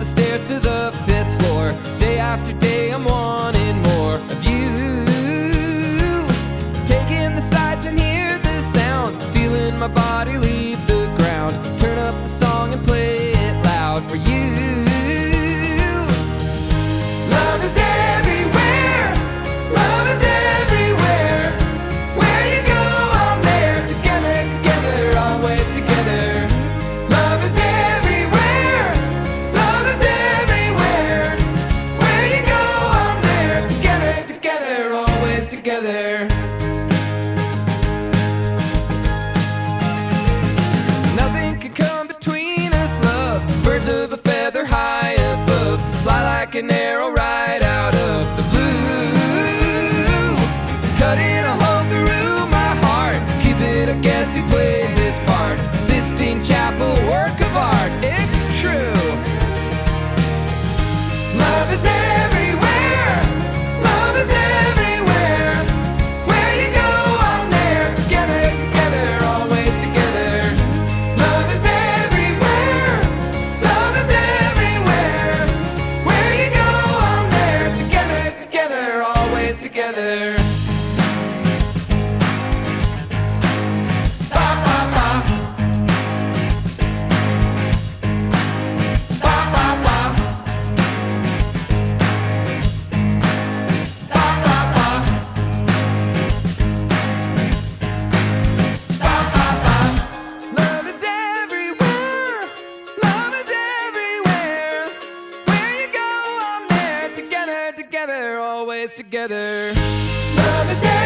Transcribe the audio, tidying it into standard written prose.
the stairs to the 5th floor. Day after day I'm wanting more of you. Taking the sights and hear the sounds, feeling my body leave the ground. Turn up the song and play it loud for you. Love is everywhere, love is everywhere. Where you go, I'm there. Together, together, always together. Love is everywhere, love is everywhere. Where you go, I'm there. Together, together, always together. Nothing can come between us, love. Birds of a feather high above, fly like an arrow right out of the blue. Cutting a hole through my heart, Cupid, I guess he played this part. Sistine Chapel, work of art, it's true. Love is everywhere, love is everywhere. Where you go, I'm there. Together, together, always together. Love is everywhere, love is everywhere. Where you go, I'm there. Together, together, always together. Ba, ba, ba. Ba, ba, ba. Ba, ba, ba. Ba, ba, ba. Love is everywhere, love is everywhere. Where you go, I'm there. Together, together, always together. Love is everywhere.